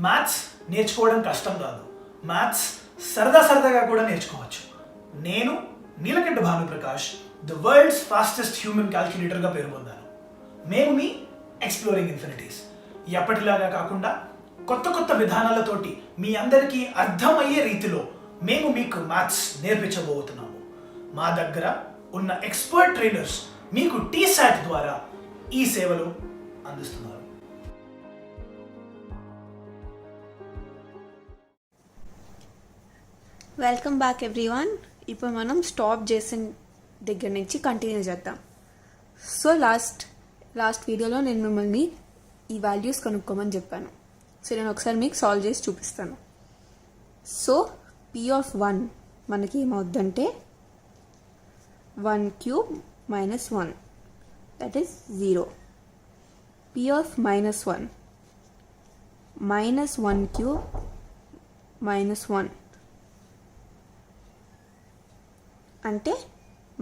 Maths నేర్చుకోవడం కష్టం కాదు, మ్యాథ్స్ సరదాగా కూడా నేర్చుకోవచ్చు. నేను Neelakantha Bhanuprakash the world's fastest human క్యాల్కులేటర్గా పేరు పొందాను. మేము మీ ఎక్స్ప్లోరింగ్ ఇన్ఫినిటీస్. ఎప్పటిలాగా కాకుండా కొత్త విధానాలతోటి మీ అందరికీ అర్థమయ్యే రీతిలో మేము మీకు మ్యాథ్స్ నేర్పించబోతున్నాము. మా దగ్గర ఉన్న ఎక్స్పర్ట్ ట్రైనర్స్ మీకు టీసాట్ ద్వారా ఈ సేవలు అందిస్తున్నారు. Welcome back everyone. ఇప్పుడు మనం స్టాప్ చేసిన దగ్గర నుంచి కంటిన్యూ చేద్దాం. సో లాస్ట్ వీడియోలో నేను మిమ్మల్ని ఈ వాల్యూస్ కనుక్కోమని చెప్పాను. సో నేను ఒకసారి మీకు సాల్వ్ చేసి చూపిస్తాను. సో P(1) మనకి ఏమవుద్దంటే 1³ - 1 దట్ ఈస్ 0. P(-1) -1³ - 1 అంటే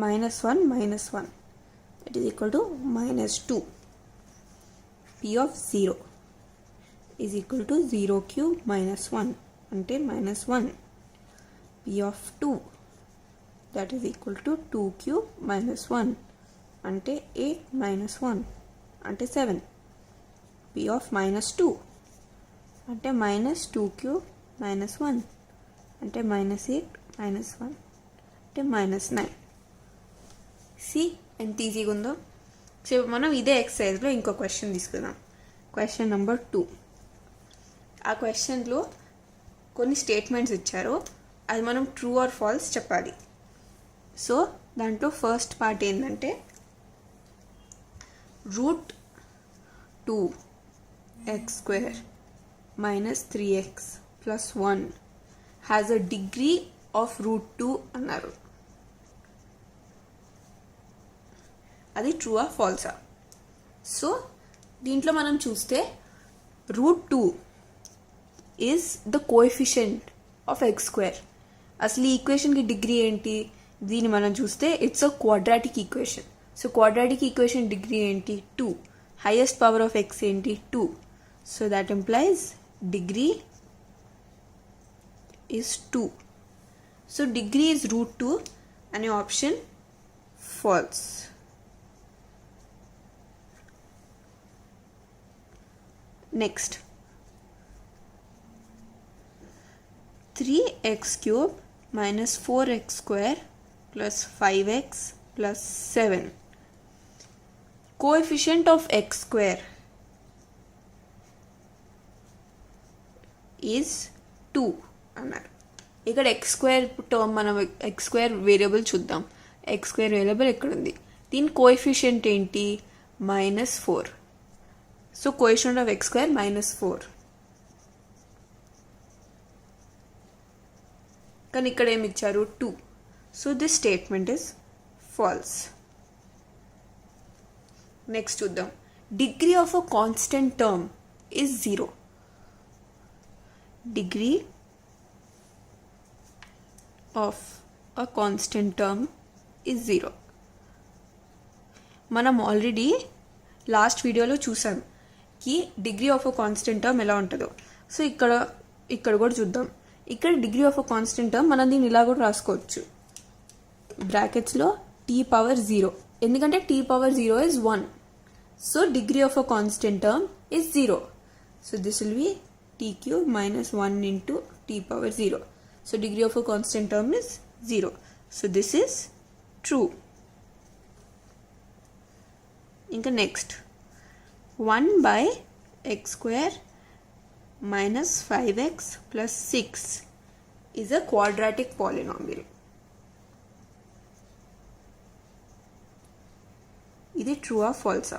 -1 - 1 that is equal to -2. P(0) is equal to 0³ - 1 అంటే -1. P(2) that is equal to 2³ - 1 అంటే 8 - 1 అంటే 7. P(-2) అంటే -2³ - 1 అంటే -8 - 1 అంటే -9. సి ఎంత ఈజీగా ఉందో. సో మనం ఇదే ఎక్సర్సైజ్లో ఇంకో క్వశ్చన్ తీసుకుందాం. Question number 2. ఆ క్వశ్చన్లో కొన్ని స్టేట్మెంట్స్ ఇచ్చారు, అది మనం ట్రూ ఆర్ ఫాల్స్ చెప్పాలి. సో దాంట్లో ఫస్ట్ పార్ట్ ఏంటంటే √2x² - 3x + 1 has a degree of √2 అన్నారు. అది ట్రూ ఆ ఫాల్సా? సో దీంట్లో మనం చూస్తే √2 is the coefficient of x². అసలు ఈ ఈక్వేషన్కి డిగ్రీ ఏంటి? దీన్ని మనం చూస్తే it's a quadratic equation. So quadratic equation degree ఏంటి? 2. హైయెస్ట్ పవర్ ఆఫ్ x ఏంటి? 2. So that implies degree is 2. So degree is √2 అనే option false. Next 3x³ - 4x² + 5x + 7 coefficient of x² is 2 అన్నారు. ఇక్కడ x² term మనం x² variable చూద్దాం. x² variable ఎక్కడ ఉంది? దీని కోఎఫిషియంట్ ఏంటి? -4. So coefficient of x² -4. కానీ ఇక్కడ ఏమి ఇచ్చారు? 2. So this statement is false. Next చూద్దాం. Degree of a constant term is 0. Degree of a constant term is 0. మనం ఆల్రెడీ లాస్ట్ వీడియోలో చూసాం కి degree of a constant term ఎలా ఉంటుందో. సో ఇక్కడ కూడా చూద్దాం. ఇక్కడ degree of a constant term మనం దీన్ని ఇలా కూడా రాసుకోవచ్చు, బ్రాకెట్స్లో t⁻0, ఎందుకంటే t⁻0 is 1. So degree of a constant term is 0. So this will be t³ - 1 into t⁻0. So degree of a constant term is 0. So this is true. ఇంకా next 1/x² - 5x + 6 is a quadratic polynomial. ఇది true ఆ ఫాల్సా?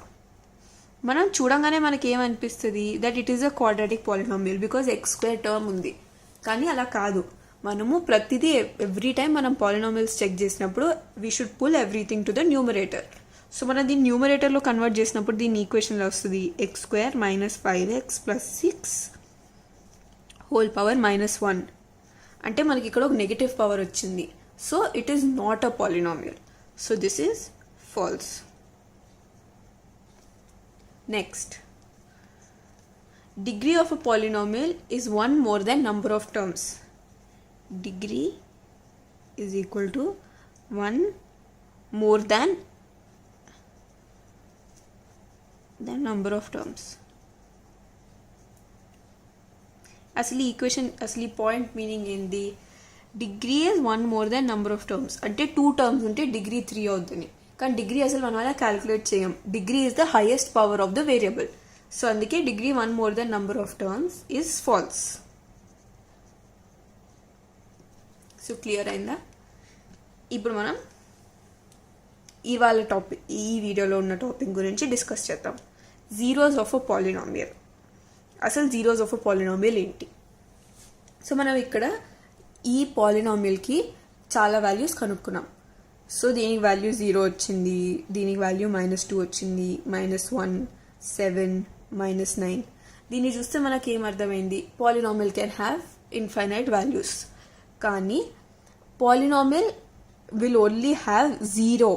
మనం చూడంగానే మనకి ఏమనిపిస్తుంది? That it is a quadratic polynomial because x² term ఉంది. కానీ అలా కాదు. మనము ప్రతిదీ ఎవ్రీ టైం మనం పాలినామియల్స్ చెక్ చేసినప్పుడు we should pull everything to the numerator. So మనం దీన్ని న్యూమరేటర్లో కన్వర్ట్ చేసినప్పుడు దీన్ని ఈక్వేషన్లో వస్తుంది x² - 5x + 6 హోల్ పవర్ -1. అంటే మనకి ఇక్కడ ఒక నెగటివ్ పవర్ వచ్చింది. So it is not a polynomial. So this is false. Next degree of a polynomial is 1 more than number of terms. Degree is equal to 1 more than number of terms. అసలు ఈ equation అసలు ఈ point meaning ఏంది? Degree is 1 more than number of terms. అంటే 2 terms ఉంటే degree 3 అవుతుంది. కానీ degree అసలు మనం అలా క్యాలిక్యులేట్ చేయం. Degree is the highest power of the variable. So అందుకే degree 1 more than number of terms is false. So clear అయిందా? ఇప్పుడు మనం ఇవాళ టాపిక్, ఈ వీడియోలో ఉన్న టాపిక్ గురించి డిస్కస్ చేద్దాం. Zeros of a polynomial. అసలు జీరోస్ ఆఫ్ అ పాలినామియల్ ఏంటి? సో మనం ఇక్కడ ఈ పాలినామియల్కి చాలా వాల్యూస్ కనుక్కున్నాం. సో దీనికి వాల్యూ 0 వచ్చింది, దీనికి వాల్యూ -2 వచ్చింది, -1, 7, -9. దీన్ని చూస్తే మనకి ఏమర్థమైంది? Polynomial can have infinite values. కానీ polynomial will only have 0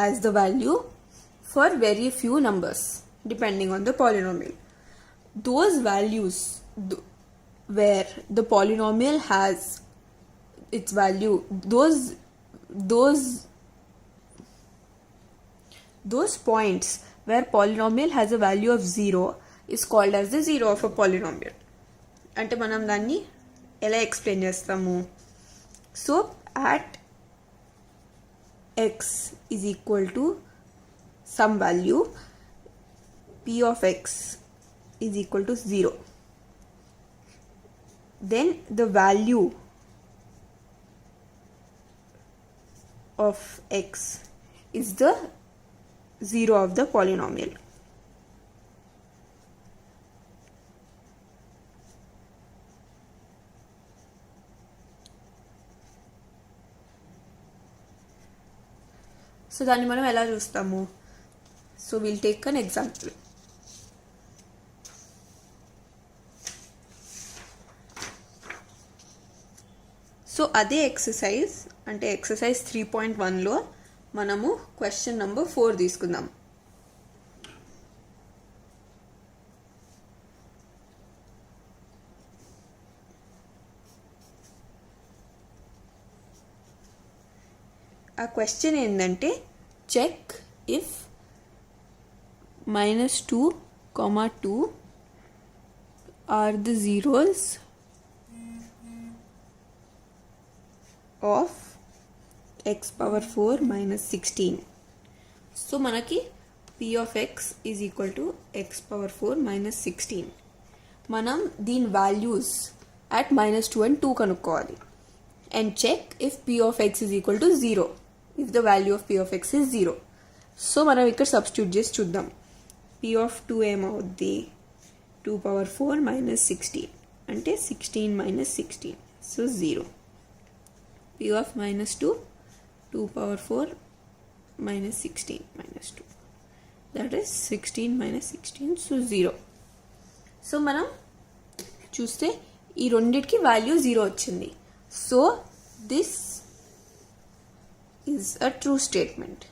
as the value for very few numbers depending on the polynomial. Those values where the polynomial has its value, those points where polynomial has a value of 0 is called as the zero of a polynomial. అంటే మనం దాన్ని ఎలా explain చేస్తాము? So at x is equal to some value, p of x is equal to 0. Then the value of x is the zero of the polynomial. So దాన్ని మనం ఎలా చూస్తాము? So will take an example. So అదే exercise, అంటే exercise 3.1లో మనము question number 4 తీసుకుందాం. ఆ క్వశ్చన్ ఏంటంటే, check if -2, 2 are the zeros of x⁴ -16. So మనకి p of x is equal to x⁴ -16. మనం దీని వాల్యూస్ at -2 and 2 కనుక్కోవాలి. And check if p of x is equal to 0. If the value of p of x is 0. So మనం ఇక్కడ substitute చేసి చూద్దాం. p of 2 ఏమవుద్ది? 2⁴ -16 అంటే 16 - 16. So 0. p of -2, 2⁴ -16 -2. That is 16 - 16. So 0. So మనం చూస్తే ఈ రెండిటికి వాల్యూ 0 వచ్చింది. So this is a true statement.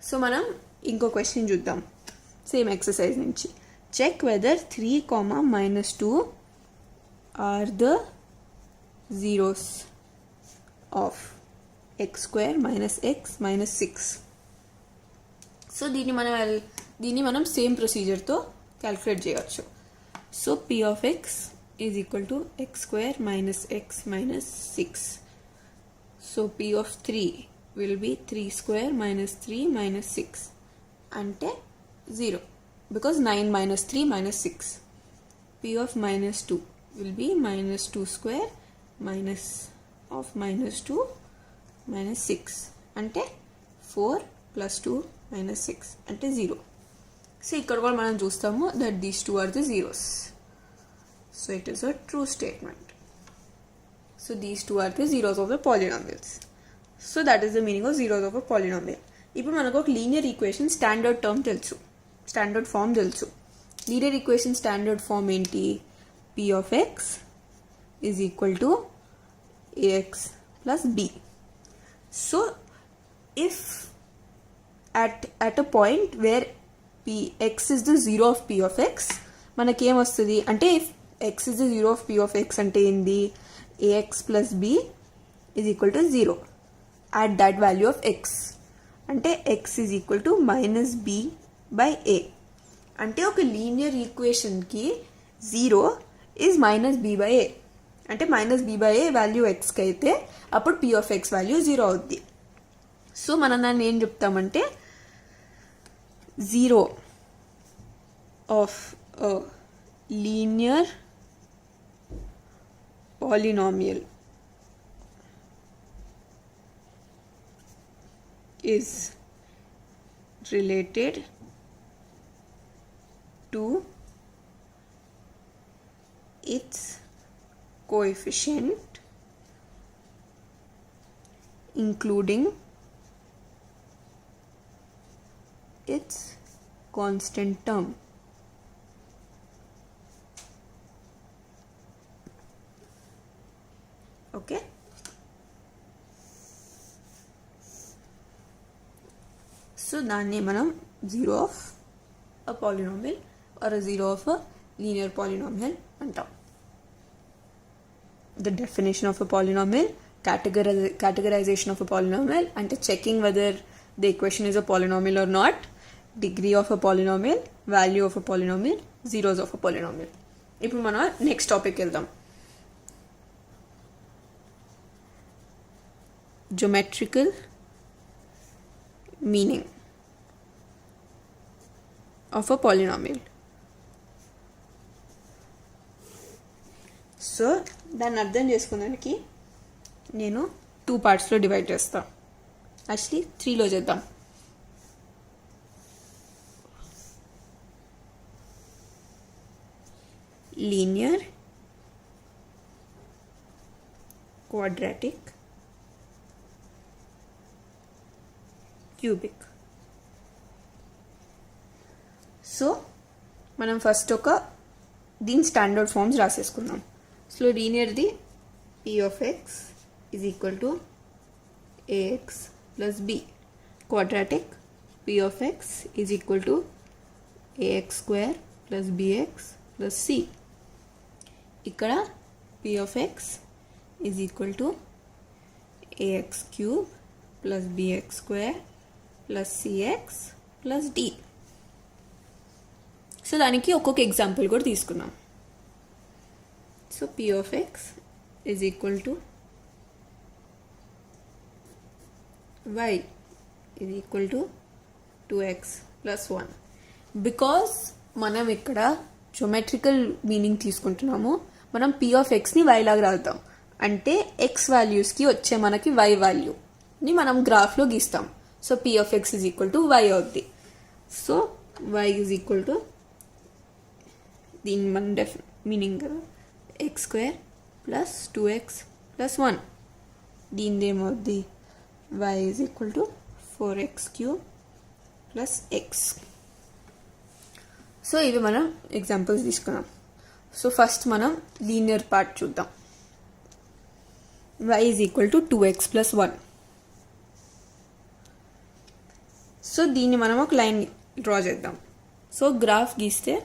So మనం ఇంకో క్వశ్చన్ చూద్దాం సేమ్ ఎక్సర్సైజ్ నుంచి. Check whether 3, -2 are the zeros of x² - x -6. So దీన్ని మనం సేమ్ ప్రొసీజర్తో క్యాలిక్యులేట్ చేయవచ్చు. So p of x is equal to x² - x -6. So p of 3 will be 3² - 3 -6 అంటే 0 because 9 - 3 -6. p of -2 will be -2² of -2 -6 అంటే 4 + 2 -6 అంటే 0. So ఇక్కడ కూడా మనం చూస్తాము that these two are the zeros. So it is a true statement. So these two are the zeros of the polynomials. So that is the meaning of zeros of a polynomial. ఇప్పుడు మనకు ఒక linear equation standard term తెలుసు, standard form తెలుసు. Linear equation standard form ఏంటి? p of x is equal to ax plus b. So if at a point where x is the zero of p of x, మనకేం వస్తుంది అంటే x is the zero of p of x అంటే ఏంది, ax plus b is equal to 0 at that value of x, అంటే x is equal to minus b by a. అంటే ఒక linear ఈక్వేషన్కి 0 is minus b by a, అంటే minus b by a value xకి అయితే అప్పుడు p of x వాల్యూ 0 అవుద్ది. So మనం దాన్ని ఏం చెప్తామంటే 0 of a linear polynomial is related to its coefficient including its constant term. Okay. So దాన్ని మనం 0 of a polynomial or a 0 of a linear polynomial అంటాం. The definition of a polynomial, categorization of a polynomial అంటే checking whether the equation is a polynomial or not, degree of a polynomial, value of a polynomial, zeros of a polynomial. ఇప్పుడు మనం next topic వెళ్దాం. Geometrical meaning of a polynomial. So దాన్ని అర్థం చేసుకోవడానికి నేను 2 పార్ట్స్లో divide చేస్తాను. Actually 3లో చేద్దాం. Linear, quadratic, cubic. సో మనం ఫస్ట్ దీని స్టాండర్డ్ ఫార్మ్స్ రాసేసుకుందాం. సో లీనియర్ది p of x is equal to ax plus b. Quadratic, p of x is equal to ax square plus bx plus c. ఇక్కడ p of x is equal to ax cube plus bx square plus cx plus d. So దానికి ఒక్కొక్క example కూడా తీసుకున్నాం. So p of x is equal to y is equal to 2x plus 1. Because మనం ఇక్కడ geometrical meaning తీసుకుంటున్నాము, మనం p of xని y లాగా రాద్దాం. అంటే x వాల్యూస్కి వచ్చే మనకి y వాల్యూని మనం గ్రాఫ్లో గీస్తాం. So p of x is equal to y అవుద్ది. So y is equal to దీని మన మీనింగ్ కదా x square plus 2x plus 1. దీని ఏమవుద్ది y is equal to 4x cube plus x. So ఇవి మనం ఎగ్జాంపుల్స్ తీసుకున్నాం. సో ఫస్ట్ మనం లీనియర్ పార్ట్ చూద్దాం. y is equal to 2x plus 1. So దీన్ని మనం ఒక లైన్ డ్రా చేద్దాం. సో గ్రాఫ్ గీస్తే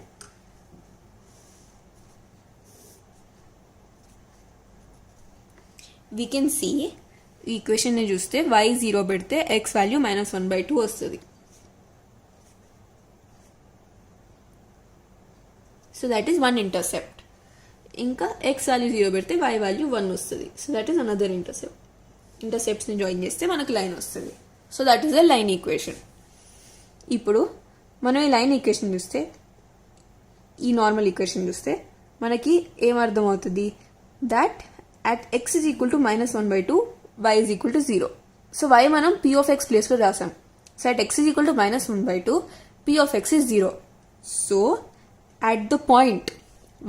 వీ కెన్ సీ ఈ ఈక్వేషన్ని చూస్తే y 0 పెడితే x వాల్యూ -1/2 వస్తుంది. So that is 1 intercept. ఇంకా x వాల్యూ 0 పెడితే y వాల్యూ 1 వస్తుంది. So that is another intercept. ఇంటర్సెప్ట్స్ని జాయిన్ చేస్తే మనకు లైన్ వస్తుంది. So that is the line equation. ఇప్పుడు మనం ఈ లైన్ ఈక్వేషన్ చూస్తే, ఈ నార్మల్ ఈక్వేషన్ చూస్తే మనకి ఏమర్థం అవుతుంది, that at x is equal to -1/2, y is equal to 0. So y మనం p of x ప్లేస్లో రాసాం. So at x is equal to -1/2, p of x is 0. So at the point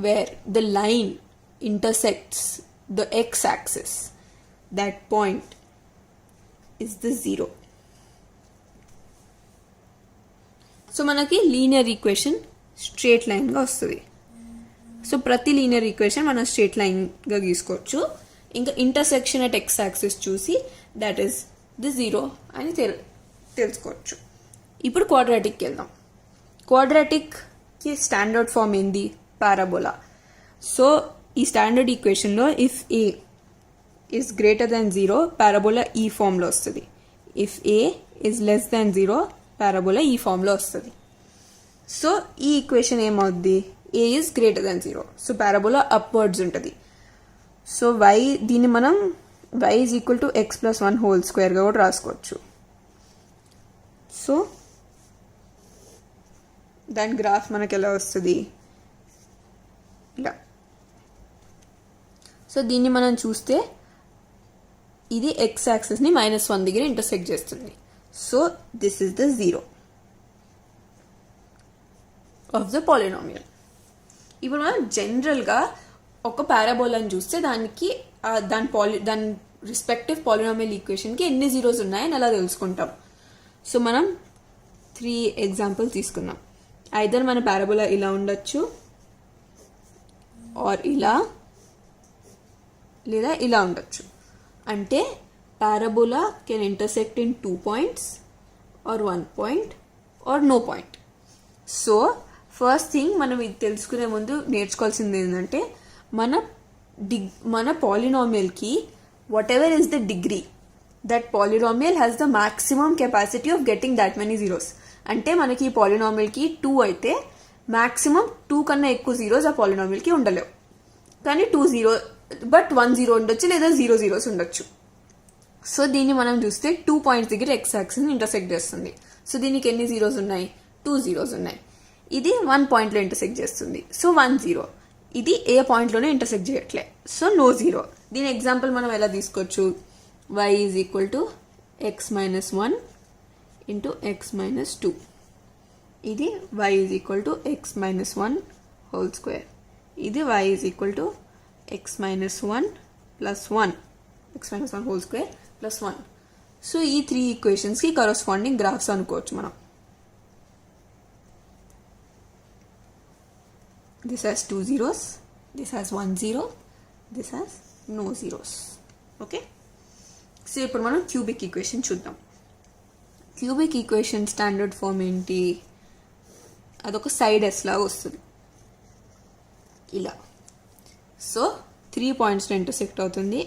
where the line intersects the x-axis, that point is the 0. So మనకి linear equation straight లైన్గా వస్తుంది. So ప్రతి linear equation మనం straight లైన్గా గీసుకోవచ్చు. ఇంకా intersection at x axis చూసి that is the 0 అని తెలుసుకోవచ్చు. ఇప్పుడు క్వాడ్రాటిక్కి వెళ్దాం. క్వాడ్రాటిక్కి స్టాండర్డ్ ఫామ్ ఏంది? పారాబోలా. సో ఈ స్టాండర్డ్ ఈక్వేషన్లో if a is greater than 0 parabola ఈ ఫామ్లో వస్తుంది. If a is less than 0 parabola ఈ ఫామ్లో వస్తుంది. సో ఈ ఈక్వేషన్ ఏమవుద్ది? A is greater than 0, so parabola upwards ఉంటుంది. సో దీన్ని మనం y is equal to x plus 1 whole స్క్వేర్గా కూడా రాసుకోవచ్చు. సో దాని గ్రాఫ్ మనకి ఎలా వస్తుంది? ఇలా. సో దీన్ని మనం చూస్తే ఇది x యాక్సిస్ని -1 దగ్గర ఇంటర్సెక్ట్ చేస్తుంది. So this is the 0 of the polynomial. ఇప్పుడు మనం జనరల్గా ఒక పారాబోలాని చూస్తే దానికి దాని రెస్పెక్టివ్ పాలినామియల్ ఈక్వేషన్కి ఎన్ని జీరోస్ ఉన్నాయని అలా తెలుసుకుంటాం. సో మనం 3 ఎగ్జాంపుల్స్ తీసుకున్నాం. ఐదర్ మన పారాబోలా ఇలా ఉండొచ్చు, ఆర్ ఇలా, లేదా ఇలా ఉండొచ్చు. అంటే parabola can intersect in 2 points or 1 point or no point. So first thing మనం ఇది తెలుసుకునే ముందు నేర్చుకోవాల్సింది ఏంటంటే మన పాలినామియల్కి whatever is the degree, that polynomial has the maximum capacity of getting that many zeros. అంటే మనకి ఈ పాలినామియల్కి 2 అయితే మ్యాక్సిమం 2 కన్నా ఎక్కువ జీరోస్ ఆ పాలినామియల్కి ఉండలేవు. కానీ 1 జీరో ఉండొచ్చు, లేదా 0 zeros ఉండొచ్చు. సో దీన్ని మనం చూస్తే 2 points దగ్గర ఎక్స్ యాక్సిస్ ఇంటర్సెక్ట్ చేస్తుంది. సో దీనికి ఎన్ని జీరోస్ ఉన్నాయి? 2 zeros ఉన్నాయి. ఇది 1 point ఇంటర్సెక్ట్ చేస్తుంది. సో 1 0. ఇది ఏ పాయింట్లోనే ఇంటర్సెక్ట్ చేయట్లే, సో నో 0. దీని ఎగ్జాంపుల్ మనం ఎలా తీసుకోవచ్చు? y is equal to x minus 1 into x minus 2. ఇది y is equal to x minus 1 whole square. ఇది y is equal to x minus 1 plus 1, x minus 1 whole square plus 1. So ఈ 3 ఈక్వేషన్స్కి corresponding graphs అనుకోవచ్చు మనం. This has 2 zeros, this has 1 zero, this has no zeros. Okay? So ఇప్పుడు మనం cubic equation చూద్దాం. Cubic equation standard form ఏంటి? అదొక side yes లాగా వస్తుంది ఇలా. సో 3 pointsలో ఇంటర్సెక్ట్ అవుతుంది.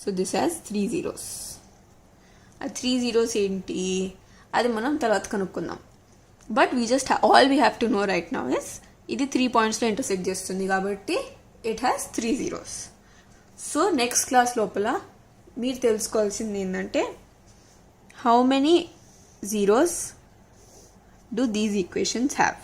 So this has 3 zeros. ఆ 3 zeros ఏంటి అది మనం తర్వాత కనుక్కుందాం. But all we have to know right now is ఇది 3 pointsలో ఇంటర్సెక్ట్ చేస్తుంది కాబట్టి it has 3 zeros. So next class లోపల మీరు తెలుసుకోవాల్సింది ఏంటంటే how many zeros do these equations have.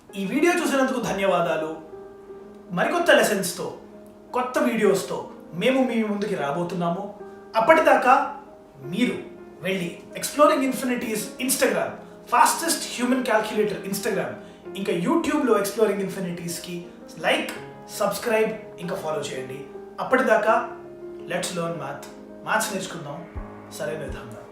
ఈ వీడియో చూసినందుకు ధన్యవాదాలు. మరికొత్త లెసన్స్తో, కొత్త వీడియోస్తో మేము మీ ముందుకి రాబోతున్నాము. అప్పటిదాకా మీరు వెళ్ళి exploring infinities Instagram, fastest human calculator Instagram, ఇంకా యూట్యూబ్లో ఎక్స్ప్లోరింగ్ ఇన్ఫినిటీస్కి లైక్, సబ్స్క్రైబ్ ఇంకా ఫాలో చేయండి. అప్పటిదాకా లెట్స్ లెర్న్ మ్యాథ్స్ నేర్చుకుందాం సరైన విధంగా.